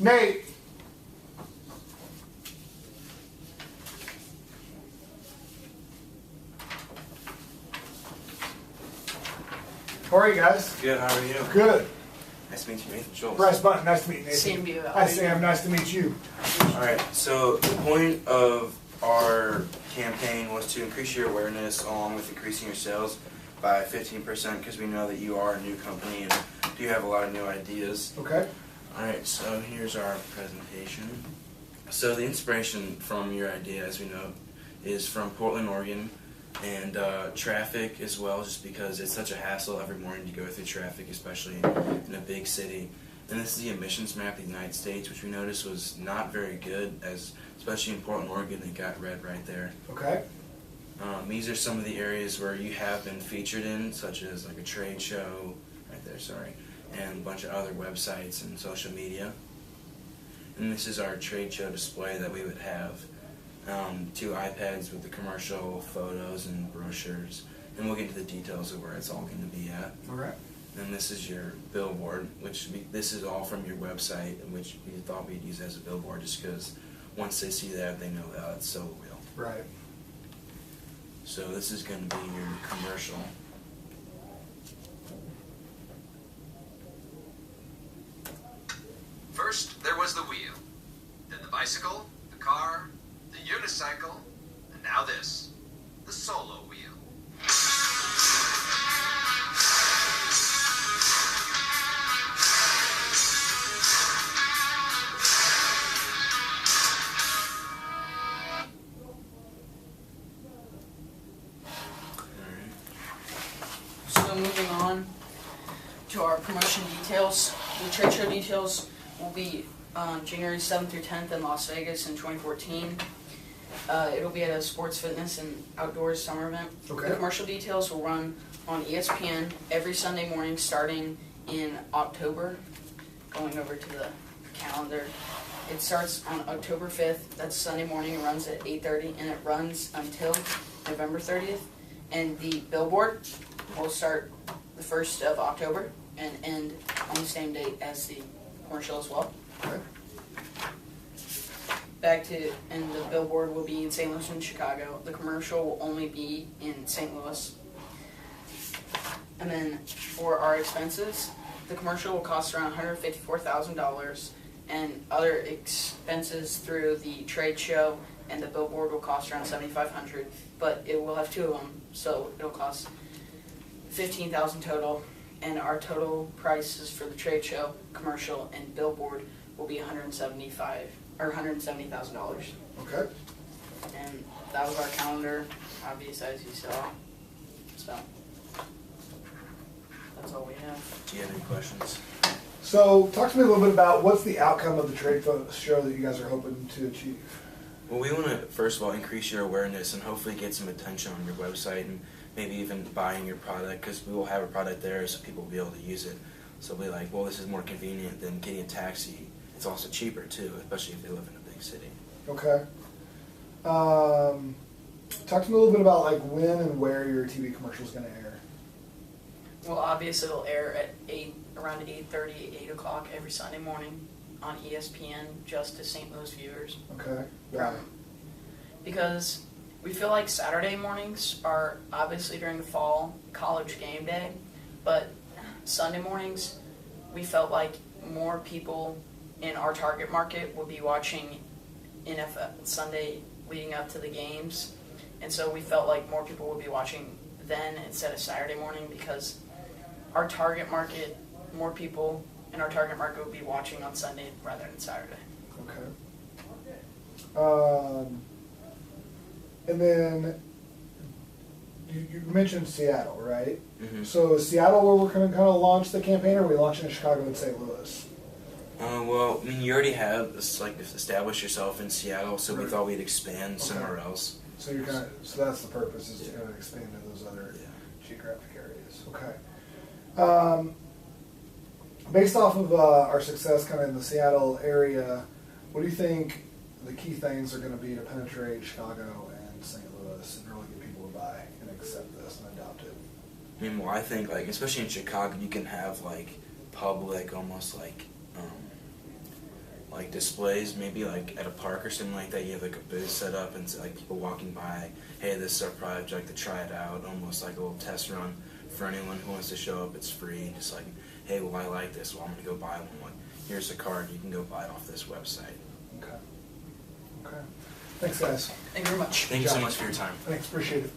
Nate. How are you guys? Good, how are you? Good. Nice to meet you, Nathan Schultz. Bryce Button, nice to meet you, Nathan. Same to you. Hi, Sam, nice to meet you. Alright, so the point of our campaign was to increase your awareness along with increasing your sales by 15% because we know that you are a new company and you have a lot of new ideas. Okay. Alright, so here's our presentation. So the inspiration from your idea, as we know, is from Portland, Oregon, and traffic as well, just because it's such a hassle every morning to go through traffic, especially in a big city. And this is the emissions map of the United States, which we noticed was not very good, especially in Portland, Oregon. It got red right there. Okay. These are some of the areas where you have been featured in, such as like a trade show, right there, sorry, and a bunch of other websites and social media. And this is our trade show display that we would have. 2 iPads with the commercial photos and brochures, and we'll get into the details of where it's all going to be at. All right. And this is your billboard, this is all from your website, which we thought we'd use as a billboard just because once they see that, they know that it's so real. Right. So this is going to be your commercial. First, there was the wheel, then the bicycle, the car, the unicycle, and now this, the solo wheel. So moving on to our promotion details. The trade show details will be on January 7th through 10th in Las Vegas in 2014. It'll be at a sports, fitness, and outdoors summer event. Okay. The commercial details will run on ESPN every Sunday morning starting in October. Going over to the calendar. It starts on October 5th. That's Sunday morning. It runs at 8:30 and it runs until November 30th. And the billboard will start the 1st of October and end on the same date as the commercial as well. Okay. And the billboard will be in St. Louis and Chicago. The commercial will only be in St. Louis. And then for our expenses, the commercial will cost around $154,000, and other expenses through the trade show and the billboard will cost around $7,500. But it will have 2 of them, so it'll cost $15,000 total. And our total prices for the trade show, commercial, and billboard will be $170,000. Okay. And that was our calendar, obviously, as you saw. So that's all we have. Do you have any questions? So, talk to me a little bit about what's the outcome of the trade show that you guys are hoping to achieve. Well, we want to, first of all, increase your awareness and hopefully get some attention on your website and maybe even buying your product, because we will have a product there so people will be able to use it. So we'll be like, well, this is more convenient than getting a taxi. It's also cheaper, too, especially if they live in a big city. Okay. Talk to me a little bit about like when and where your TV commercial is going to air. Well, obviously, it'll air at around 8:30, 8 o'clock every Sunday morning on ESPN, just to St. Louis viewers. Okay. Why? Because we feel like Saturday mornings are obviously during the fall college game day, but Sunday mornings we felt like more people in our target market will be watching NFL Sunday leading up to the games, and so we felt like more people would be watching then instead of Saturday morning, because our target market, more people in our target market would be watching on Sunday rather than Saturday. Okay. And then you mentioned Seattle, right? Mm-hmm. So is Seattle where we're going to kind of launch the campaign, or are we launching in Chicago and St. Louis? Well, I mean, you already have established yourself in Seattle, so we Right. thought we'd expand somewhere else. So you're kind of, so that's the purpose, is to kind of expand to those other geographic areas. Okay. Based off of our success kind of in the Seattle area, what do you think the key things are going to be to penetrate Chicago and St. Louis and really get people to buy and accept this and adopt it? I mean, well, I think, like, especially in Chicago, you can have, like, public, almost like like displays, maybe like at a park or something like that. You have like a booth set up and like people walking by, hey, this is our product, like to try it out, almost like a little test run for anyone who wants to show up. It's free, just like, hey, well, I like this, well, I'm gonna go buy one. Like, here's a card, you can go buy it off this website. Okay. Okay. Thanks, guys. Thank you very much. Thank you so much for your time. Thanks, appreciate it.